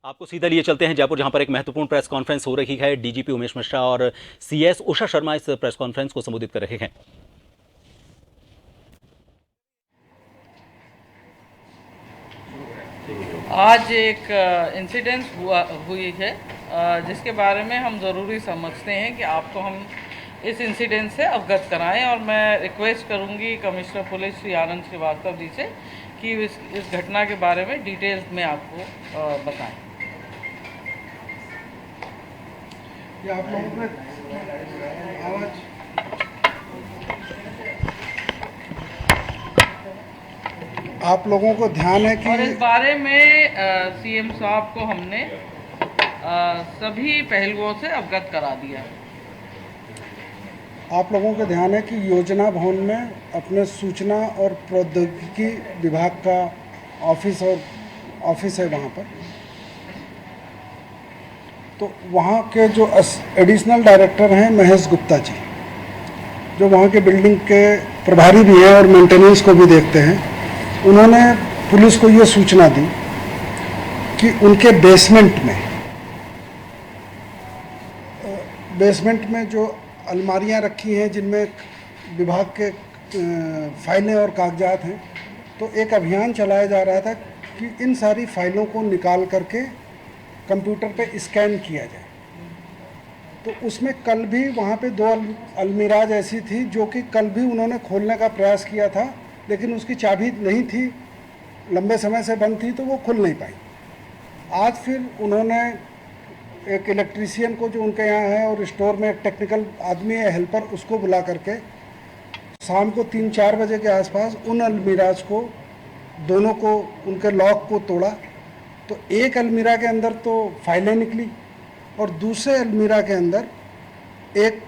आपको सीधा लिए चलते हैं जयपुर, जहां पर एक महत्वपूर्ण प्रेस कॉन्फ्रेंस हो रही है। डीजीपी उमेश मिश्रा और सीएस उषा शर्मा इस प्रेस कॉन्फ्रेंस को संबोधित कर रहे हैं। आज एक इंसिडेंस हुई है जिसके बारे में हम ज़रूरी समझते हैं कि आपको हम इस इंसिडेंट से अवगत कराएं, और मैं रिक्वेस्ट करूंगी कमिश्नर पुलिस श्री आनंद श्रीवास्तव जी से कि इस घटना के बारे में डिटेल्स में आपको बताएं। आप लोगों को आवाज आप लोगों को ध्यान है कि और इस बारे में सीएम साहब को हमने सभी पहलुओं से अवगत करा दिया। आप लोगों को ध्यान है कि योजना भवन में अपने सूचना और प्रौद्योगिकी विभाग का ऑफिस है वहाँ पर। तो वहाँ के जो एडिशनल डायरेक्टर हैं महेश गुप्ता जी, जो वहाँ के बिल्डिंग के प्रभारी भी हैं और मेंटेनेंस को भी देखते हैं, उन्होंने पुलिस को ये सूचना दी कि उनके बेसमेंट में जो अलमारियां रखी हैं जिनमें विभाग के फाइलें और कागजात हैं, तो एक अभियान चलाया जा रहा था कि इन सारी फाइलों को निकाल करके कंप्यूटर पे स्कैन किया जाए। तो उसमें कल भी वहाँ पे 2 अलमीराज ऐसी थी जो कि कल भी उन्होंने खोलने का प्रयास किया था, लेकिन उसकी चाबी नहीं थी, लंबे समय से बंद थी, तो वो खुल नहीं पाई। आज फिर उन्होंने एक इलेक्ट्रीशियन को जो उनके यहाँ है और स्टोर में एक टेक्निकल आदमी है, हेल्पर, उसको बुला करके शाम को 3-4 बजे के आसपास उन अलमीराज को, दोनों को, उनके लॉक को तोड़ा। तो एक अलमीरा के अंदर तो फाइलें निकली और दूसरे अलमीरा के अंदर एक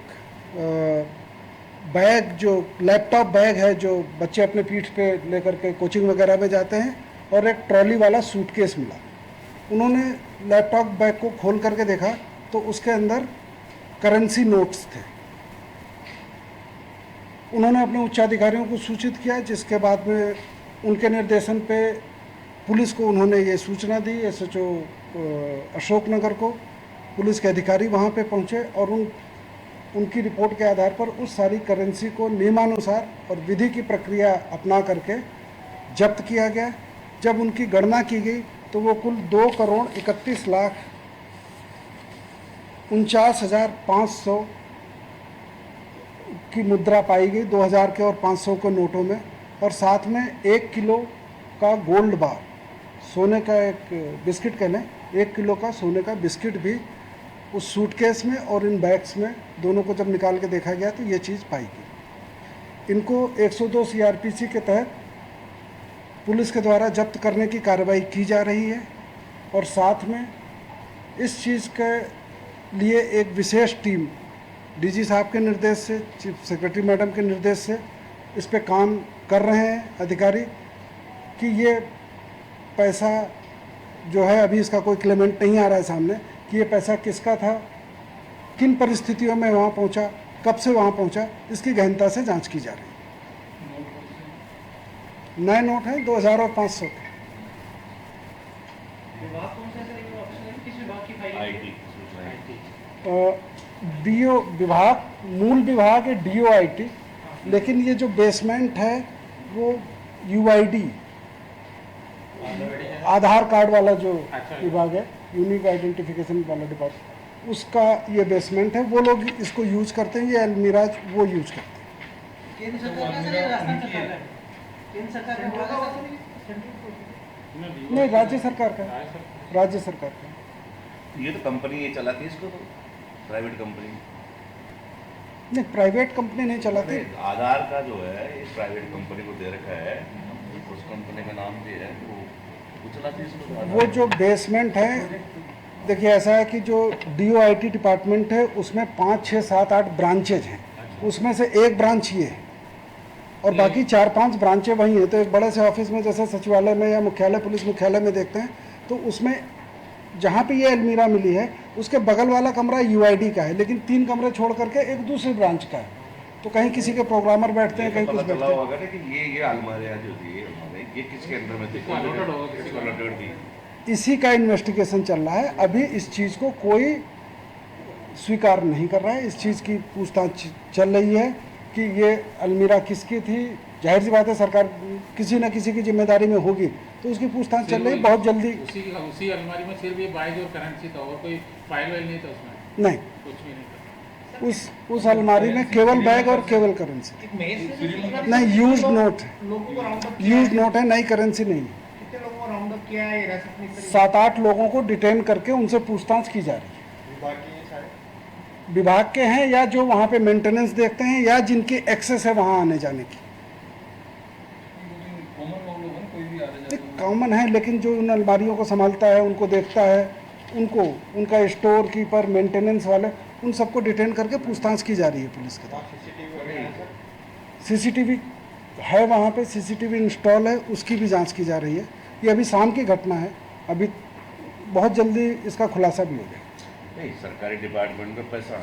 बैग, जो लैपटॉप बैग है जो बच्चे अपने पीठ पे लेकर के कोचिंग वगैरह में जाते हैं, और एक ट्रॉली वाला सूटकेस मिला। उन्होंने लैपटॉप बैग को खोल करके देखा तो उसके अंदर करेंसी नोट्स थे। उन्होंने अपने उच्चाधिकारियों को सूचित किया, जिसके बाद में उनके निर्देशन पे पुलिस को उन्होंने ये सूचना दी। एसएचओ अशोकनगर को पुलिस के अधिकारी वहाँ पे पहुँचे और उनकी रिपोर्ट के आधार पर उस सारी करेंसी को नियमानुसार और विधि की प्रक्रिया अपना करके जब्त किया गया। जब उनकी गणना की गई तो वो कुल 2,31,49,500 की मुद्रा पाई गई, 2000 के और 500 के नोटों में, और साथ में 1 किलो का गोल्ड बार, सोने का एक बिस्किट कह लें, 1 किलो का सोने का बिस्किट भी उस सूटकेस में और इन बैग्स में, दोनों को जब निकाल के देखा गया तो ये चीज़ पाई गई। इनको 102 सीआरपीसी के तहत पुलिस के द्वारा जब्त करने की कार्रवाई की जा रही है, और साथ में इस चीज़ के लिए एक विशेष टीम डीजी साहब के निर्देश से, चीफ सेक्रेटरी मैडम के निर्देश से इस पे काम कर रहे हैं अधिकारी कि ये पैसा जो है, अभी इसका कोई क्लेमेंट नहीं आ रहा है सामने कि ये पैसा किसका था, किन परिस्थितियों में वहाँ पहुँचा, कब से वहाँ पहुँचा, इसकी गहनता से जांच की जा रही है। नए नोट हैं 2000 और 500 के। डीओ विभाग, मूल विभाग है DOIT, लेकिन ये जो बेसमेंट है वो UID, आधार कार्ड वाला जो विभाग है, यूनिक आइडेंटिफिकेशन वाला डिपार्टमेंट, उसका ये बेसमेंट है। वो लोग इसको यूज करते हैं, ये अलमीराज वो यूज करते हैं। केंद्र सरकार का नहीं, राज्य सरकार का। ये तो कंपनी ये चलाती है, इसको तो प्राइवेट कंपनी नहीं, प्राइवेट कंपनी नहीं चलाती। आधार का जो है ये प्राइवेट कंपनी को दे रखा है, उस कंपनी का नाम भी है, वो चलाती है इसको। वो जो बेसमेंट है, देखिए ऐसा है कि जो DOIT डिपार्टमेंट है उसमें 5, 6, 7, 8 ब्रांचेज हैं, उसमें से एक ब्रांच ये है और बाकी 4-5 ब्रांचें वहीं हैं। तो एक बड़े से ऑफिस में, जैसे सचिवालय में या मुख्यालय, पुलिस मुख्यालय में देखते हैं, तो उसमें जहाँ पे ये अलमीरा मिली है उसके बगल वाला कमरा UID का है, लेकिन 3 कमरे छोड़ करके एक दूसरी ब्रांच का है। तो कहीं किसी के प्रोग्रामर बैठते हैं, कहीं कुछ बैठते हैं। होगा ना कि ये अलमारियाँ जो थी, ये किसके अंदर में थी, इसी का इन्वेस्टिगेशन चल रहा है। अभी इस चीज़ को कोई स्वीकार नहीं कर रहा है। इस चीज़ की पूछताछ चल रही है कि ये अलमीरा किसकी थी। जाहिर सी बात है, सरकार किसी न किसी की जिम्मेदारी में होगी, तो उसकी पूछताछ चल रही है। बहुत जल्दी उसी अलमारी में सिर्फ ये बाइक और करेंसी था और कोई फाइल वाइल नहीं था उसमें? नहीं, कुछ भी नहीं था। उस अलमारी में केवल बैग और केवल करेंसी नहीं, यूज नोट है, लोगों को राउंड अप यूज नोट है, नई करेंसी नहीं है। कितने लोगों को राउंड अप किया है? हिरासत में 7-8 लोगों को डिटेन करके उनसे पूछताछ की जा रही है। विभाग के हैं या जो वहाँ पे मेंटेनेंस देखते हैं या जिनकी एक्सेस है वहाँ आने जाने की। कॉमन है, लेकिन जो उन अलमारियों को संभालता है, उनको देखता है, उनको उनका स्टोर कीपर, मेंटेनेंस वाले, उन सबको डिटेन करके पूछताछ की जा रही है पुलिस के द्वारा। सीसीटीवी है वहाँ पे, सीसीटीवी इंस्टॉल है, उसकी भी जांच की जा रही है। ये अभी शाम की घटना है, अभी बहुत जल्दी इसका खुलासा भी होगा। नहीं, सरकारी डिपार्टमेंट में पैसा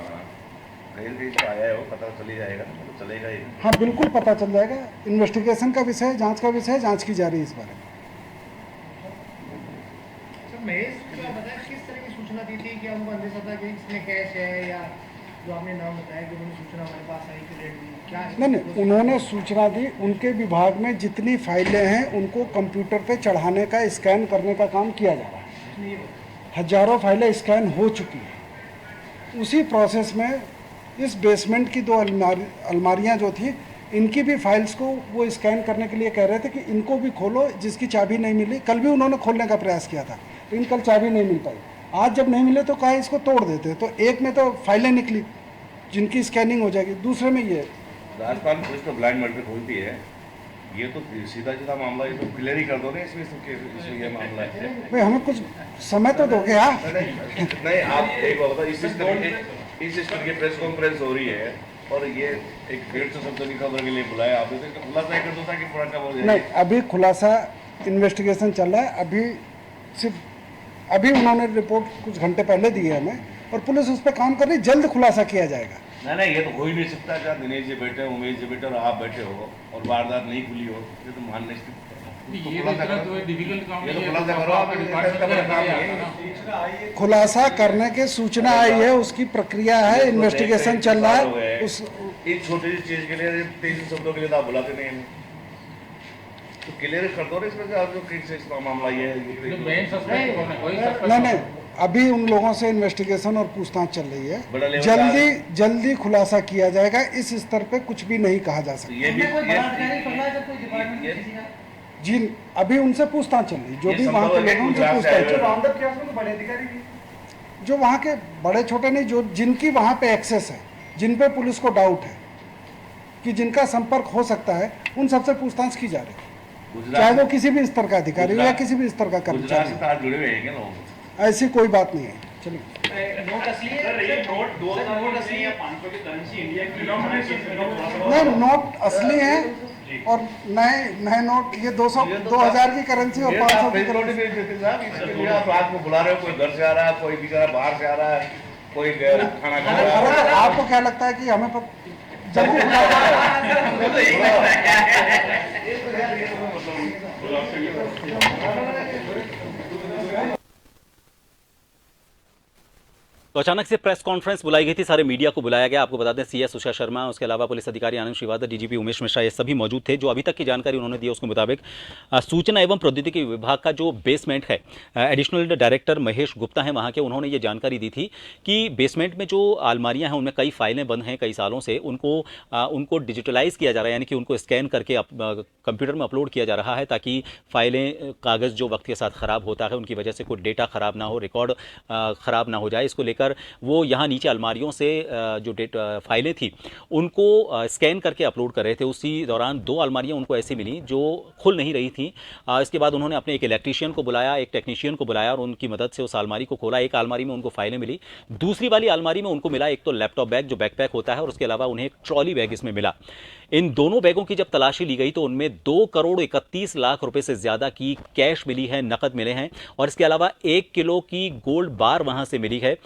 कहीं कहीं तो आया है, वो पता चली जाएगा ना, तो चलेगा ही। हाँ, बिल्कुल पता चल जाएगा। इन्वेस्टिगेशन का विषय है, जांच का विषय है, जांच की जा रही है इस बारे में। सर, महेश क्या बताया, किस तरह की सूचना दी थी? क्या उनको अंदेशा था कि इसमें कैश है, या जो आपने नाम बताया कि उन्होंने सूचना हमारे पास आई कि रेड हुई, क्या? नहीं, उन्होंने सूचना दी। उनके विभाग में जितनी फाइलें हैं उनको कंप्यूटर पे चढ़ाने का, स्कैन करने का काम किया जा रहा है। हजारों फाइलें स्कैन हो चुकी हैं। उसी प्रोसेस में इस बेसमेंट की 2 अलमारियां जो थी, इनकी भी फाइल्स को वो स्कैन करने के लिए कह रहे थे कि इनको भी खोलो, जिसकी चाबी नहीं मिली। कल भी उन्होंने खोलने का प्रयास किया था, लेकिन कल चाबी नहीं मिल पाई। आज जब नहीं मिले तो कहा इसको तोड़ देते। तो एक में तो फाइलें निकली जिनकी स्कैनिंग हो जाएगी, दूसरे में ये राजस्थान पुलिस तो ब्लाइंड मर्डर खोलती है, ये तो सीधा सीधा मामला, ये तो क्लियर ही कर दो ना इसमें ये मामला है। भाई, हमें कुछ समय तो दोगे यार। नहीं, आप एक बात बताओ, इस सिस्टम की प्रेस कॉन्फ्रेंस हो रही है और ये एक 150 शब्दों की खबर के लिए बुलाया आपने, तो इसका खुलासा कर दो ताकि पूरा खबर हो जाए। नहीं, अभी खुलासा इन्वेस्टिगेशन चल रहा है। अभी उन्होंने रिपोर्ट कुछ घंटे पहले दी है हमें, और पुलिस उस पर काम कर रही है। जल्द खुलासा किया जाएगा। नहीं, ये तो हो ही नहीं सकता। क्या दिनेश जी बैठे, उमेश जी बैठे और आप बैठे हो और वारदात नहीं खुली हो, ये तो मान नहीं सकते। ये तो इतना तो डिफिकल्ट काम ये तो नहीं है, खुलासा तो करो, आपके आप डिपार्टमेंट इसका बड़ा काम का है। खुलासा करने के सूचना आई है, उसकी प्रक्रिया है, इन्वेस्टिगेशन चल रहा है। उस एक छोटी सी चीज के लिए 23 शब्दों के लिए तो आप बुलाते नहीं हैं, तो क्लियर कर दो ना इसमें से। आप जो केस मामला ये जो मेन सस्पेक्ट कौन है, वही सस्पेक्ट। नहीं, अभी उन लोगों से इन्वेस्टिगेशन और पूछताछ चल रही बड़ा है। लेवल जल्दी खुलासा किया जाएगा। इस स्तर पे कुछ भी नहीं कहा जा सकता। ये भी कोई बड़ा अधिकारी पकड़ा है कोई डिपार्टमेंट में किसी का? जी, अभी उनसे पूछताछ चल रही है। जो ये भी वहाँ के संभव है लोग हैं, उनसे गुजरात से आए पूछताछ हुए चल रही राउंड अप किया उसमें तो बड़े अधिकारी भी। है। जो वहाँ के बड़े छोटे नहीं, जो जिनकी वहाँ पे एक्सेस है, जिन पे पुलिस को डाउट है कि जिनका संपर्क हो सकता है, उन सबसे पूछताछ की जा रही है। चाहे वो किसी भी स्तर का अधिकारी हो या किसी भी स्तर का गुजरात कर्मचारी से हो। तार जुड़े हुए हैं क्या लोग? ऐसी कोई बात नहीं है। चलिए, नोट असली है? नोट 2000 असली है? 500 की करेंसी इंडिया की नहीं, नोट असली है और नए नोट, ये 2000 की करेंसी और 500 की करेंसी। इसके लिए आप रात को बुला रहे हो, कोई घर से आ रहा है, कोई बेचारा बाहर से आ रहा है, कोई खाना खा रहा है। अरे, तो आपको क्या लगता है कि हमें जल्दी तो अचानक से प्रेस कॉन्फ्रेंस बुलाई गई थी, सारे मीडिया को बुलाया गया। आपको बता दें सीएस उषा शर्मा, उसके अलावा पुलिस अधिकारी आनंद श्रीवास्तव, डीजीपी उमेश मिश्रा, ये सभी मौजूद थे। जो अभी तक की जानकारी उन्होंने दी उसके मुताबिक सूचना एवं प्रौद्योगिकी विभाग का जो बेसमेंट है, एडिशनल डायरेक्टर महेश गुप्ता हैं वहाँ के, उन्होंने ये जानकारी दी थी कि बेसमेंट में जो अलमारियाँ हैं उनमें कई फाइलें बंद हैं कई सालों से। उनको डिजिटलाइज किया जा रहा है, यानी कि उनको स्कैन करके कंप्यूटर में अपलोड किया जा रहा है, ताकि फाइलें, कागज़ जो वक्त के साथ ख़राब होता है उनकी वजह से कोई डेटा ख़राब ना हो, रिकॉर्ड ख़राब ना हो जाए। इसको लेकर वो यहाँ नीचे अलमारियों से जो फाइलें थी उनको स्कैन करके अपलोड कर रहे थे। उसी दौरान 2 अलमारियाँ उनको ऐसी मिली जो खुल नहीं रही थी। इसके बाद उन्होंने अपने एक इलेक्ट्रीशियन को बुलाया, एक टेक्नीशियन को बुलाया और उनकी मदद से उस अलमारी को खोला। एक अलमारी में उनको फाइलें मिली, दूसरी वाली अलमारी में उनको मिला एक तो लैपटॉप बैग जो बैकपैक होता है, और उसके अलावा उन्हें एक ट्रॉली बैग इसमें मिला। इन दोनों बैगों की जब तलाशी ली गई तो उनमें 2,31,00,000 रुपए से ज़्यादा की कैश मिली है, नकद मिले हैं, और इसके अलावा 1 किलो की गोल्ड बार वहाँ से मिली है।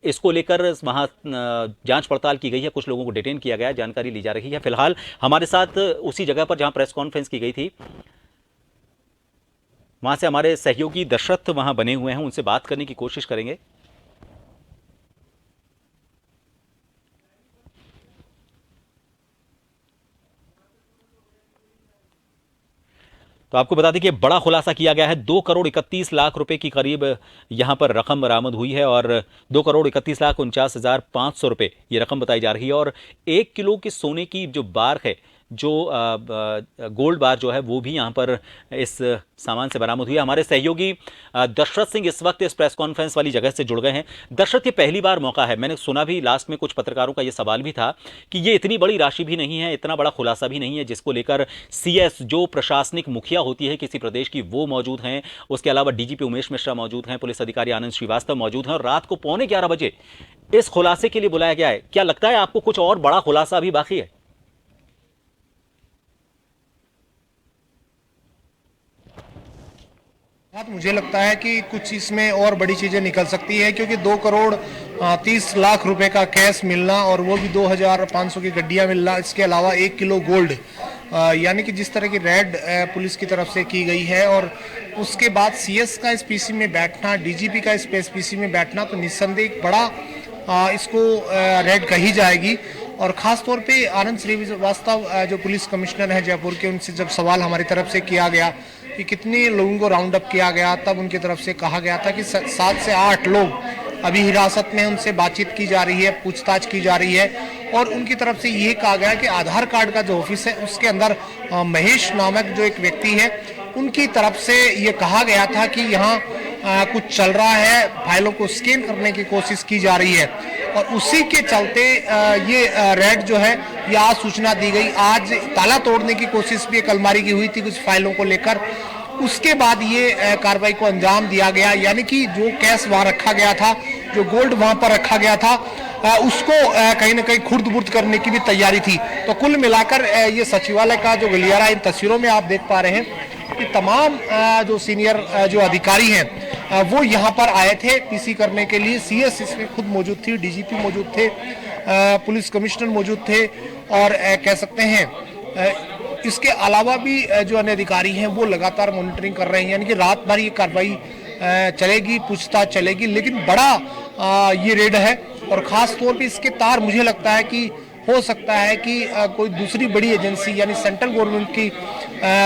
इसको लेकर वहाँ जांच पड़ताल की गई है, कुछ लोगों को डिटेन किया गया, जानकारी ली जा रही है। फिलहाल हमारे साथ उसी जगह पर जहाँ प्रेस कॉन्फ्रेंस की गई थी वहाँ से हमारे सहयोगी दशरथ वहाँ बने हुए हैं, उनसे बात करने की कोशिश करेंगे। तो आपको बता दें कि बड़ा खुलासा किया गया है। 2 करोड़ 31 लाख रुपए की करीब यहां पर रकम बरामद हुई है और 2 करोड़ 31 लाख 49,500 रुपए ये रकम बताई जा रही है। और 1 किलो की सोने की जो बार है, जो गोल्ड बार जो है, वो भी यहां पर इस सामान से बरामद हुई है। हमारे सहयोगी दशरथ सिंह इस वक्त इस प्रेस कॉन्फ्रेंस वाली जगह से जुड़ गए हैं। दशरथ, ये पहली बार मौका है, मैंने सुना भी लास्ट में कुछ पत्रकारों का ये सवाल भी था कि ये इतनी बड़ी राशि भी नहीं है, इतना बड़ा खुलासा भी नहीं है जिसको लेकर सीएस जो प्रशासनिक मुखिया होती है किसी प्रदेश की, वो मौजूद हैं, उसके अलावा डीजीपी उमेश मिश्रा मौजूद हैं, पुलिस अधिकारी आनंद श्रीवास्तव मौजूद हैं और रात को 11:15 बजे इस खुलासे के लिए बुलाया गया है। क्या लगता है आपको कुछ और बड़ा खुलासा अभी बाकी है? मुझे लगता है कि कुछ इसमें और बड़ी चीजें निकल सकती है, क्योंकि 2 करोड़ 30 लाख रुपए का कैश मिलना और वो भी 2,500 की गड्डियां मिलना, इसके अलावा 1 किलो गोल्ड, यानी कि जिस तरह की रेड पुलिस की तरफ से की गई है और उसके बाद सीएस का इस पीसी में बैठना, डीजीपी का इस पीसी में बैठना, तो निस्संदेह एक बड़ा इसको रेड कही जाएगी। और खास तौर पे आनंद श्रीवास्तव जो पुलिस कमिश्नर हैं जयपुर के, उनसे जब सवाल हमारी तरफ से किया गया कि कितने लोगों को राउंड अप किया गया, तब उनकी तरफ से कहा गया था कि 7 से 8 लोग अभी हिरासत में, उनसे बातचीत की जा रही है, पूछताछ की जा रही है। और उनकी तरफ से ये कहा गया कि आधार कार्ड का जो ऑफिस है उसके अंदर महेश नामक जो एक व्यक्ति है, उनकी तरफ से ये कहा गया था कि यहाँ कुछ चल रहा है, फाइलों को स्कैन करने की कोशिश की जा रही है और उसी के चलते ये रेड जो है, ये आज सूचना दी गई। आज ताला तोड़ने की कोशिश भी एक अलमारी की हुई थी कुछ फाइलों को लेकर, उसके बाद ये कार्रवाई को अंजाम दिया गया। यानी कि जो कैश वहाँ रखा गया था, जो गोल्ड वहाँ पर रखा गया था, उसको कहीं ना कहीं खुर्द-बुर्द करने की भी तैयारी थी। तो कुल मिलाकर ये सचिवालय का जो गलियारा, इन तस्वीरों में आप देख पा रहे हैं कि तमाम जो सीनियर जो अधिकारी हैं वो यहाँ पर आए थे पीसी करने के लिए। सीएस इसमें खुद मौजूद थी, डीजीपी मौजूद थे, पुलिस कमिश्नर मौजूद थे और कह सकते हैं इसके अलावा भी जो अन्य अधिकारी हैं वो लगातार मॉनिटरिंग कर रहे हैं। यानी कि रात भर ये कार्रवाई चलेगी, पूछताछ चलेगी, लेकिन बड़ा ये रेड है। और खास तौर पे इसके तार मुझे लगता है कि हो सकता है कि कोई दूसरी बड़ी एजेंसी, यानी सेंट्रल गवर्नमेंट की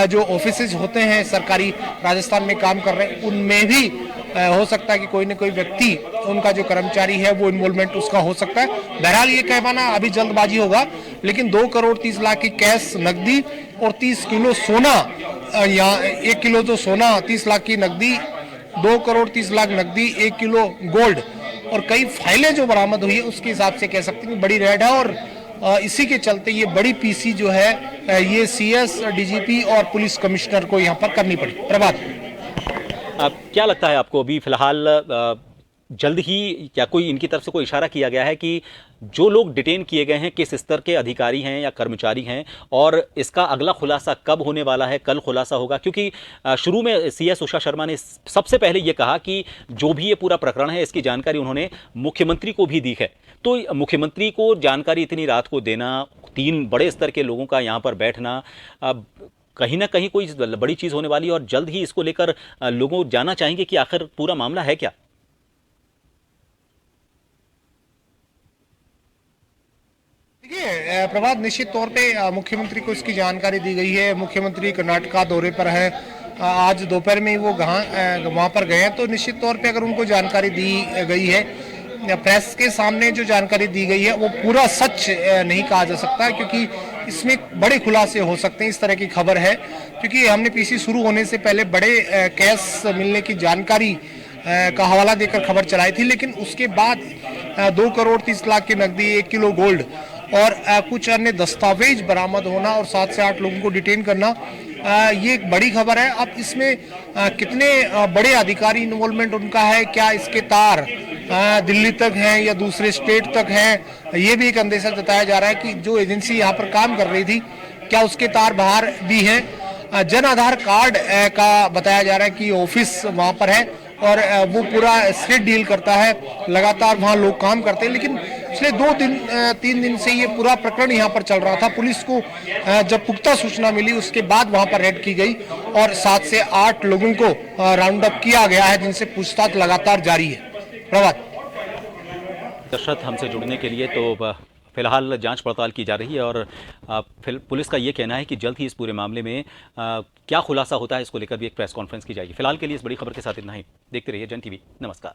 जो ऑफिसेज होते हैं सरकारी, राजस्थान में काम कर रहे हैं, उनमें भी हो सकता है कि कोई न कोई व्यक्ति, उनका जो कर्मचारी है वो इन्वॉल्वमेंट उसका हो सकता है। बहरहाल ये कह पाना अभी जल्दबाजी होगा, लेकिन 2 करोड़ 30 लाख की कैश नकदी और 30 किलो सोना, या 1 किलो जो सोना, 30 लाख की नकदी, 2 करोड़ 30 लाख नकदी, 1 किलो गोल्ड और कई फाइलें जो बरामद हुई है, उसके हिसाब से कह सकते हैं कि बड़ी रेड है। और इसी के चलते ये बड़ी पीसी जो है ये सीएस, डीजीपी और पुलिस कमिश्नर को यहाँ पर करनी पड़ी। प्रभात, क्या लगता है आपको अभी फिलहाल जल्द ही क्या कोई इनकी तरफ से कोई इशारा किया गया है कि जो लोग डिटेन किए गए हैं किस स्तर के अधिकारी हैं या कर्मचारी हैं, और इसका अगला खुलासा कब होने वाला है, कल खुलासा होगा? क्योंकि शुरू में सीएस उषा शर्मा ने सबसे पहले ये कहा कि जो भी ये पूरा प्रकरण है इसकी जानकारी उन्होंने मुख्यमंत्री को भी दी है। तो मुख्यमंत्री को जानकारी इतनी रात को देना, 3 बड़े स्तर के लोगों का यहाँ पर बैठना, अब कहीं ना कहीं कोई बड़ी चीज़ होने वाली है और जल्द ही इसको लेकर लोगों जानना चाहेंगे कि आखिर पूरा मामला है क्या। देखिए प्रभात, निश्चित तौर पे मुख्यमंत्री को इसकी जानकारी दी गई है। मुख्यमंत्री कर्नाटका दौरे पर है, आज दोपहर में ही वो वहाँ पर गए हैं, तो निश्चित तौर पे अगर उनको जानकारी दी गई है, प्रेस के सामने जो जानकारी दी गई है वो पूरा सच नहीं कहा जा सकता, क्योंकि इसमें बड़े खुलासे हो सकते हैं। इस तरह की खबर है क्योंकि हमने पीसी शुरू होने से पहले बड़े कैश मिलने की जानकारी का हवाला देकर खबर चलाई थी, लेकिन उसके बाद 2 करोड़ 30 लाख की नकदी, 1 किलो गोल्ड और कुछ अन्य दस्तावेज बरामद होना और 7 से 8 लोगों को डिटेन करना, ये एक बड़ी खबर है। अब इसमें कितने बड़े अधिकारी इन्वॉल्वमेंट उनका है, क्या इसके तार दिल्ली तक हैं या दूसरे स्टेट तक हैं, ये भी एक अंदेशा जताया जा रहा है कि जो एजेंसी यहाँ पर काम कर रही थी क्या उसके तार बाहर भी हैं। जन आधार कार्ड का बताया जा रहा है कि ऑफिस वहाँ पर है और वो पूरा स्टेट डील करता है, लगातार वहाँ लोग काम करते हैं, लेकिन पिछले 3 दिन से ये पूरा प्रकरण यहाँ पर चल रहा था। पुलिस को जब पुख्ता सूचना मिली उसके बाद वहाँ पर रेड की गई और 7 से 8 लोगों को राउंड अप किया गया है, जिनसे पूछताछ लगातार जारी है। प्रभात। दशरथ, हमसे जुड़ने के लिए। तो फिलहाल जांच पड़ताल की जा रही है और पुलिस का ये कहना है कि जल्द ही इस पूरे मामले में क्या खुलासा होता है इसको लेकर भी एक प्रेस कॉन्फ्रेंस की जाएगी। फिलहाल के लिए इस बड़ी खबर के साथ इतना ही। देखते रहिए जन टीवी। नमस्कार।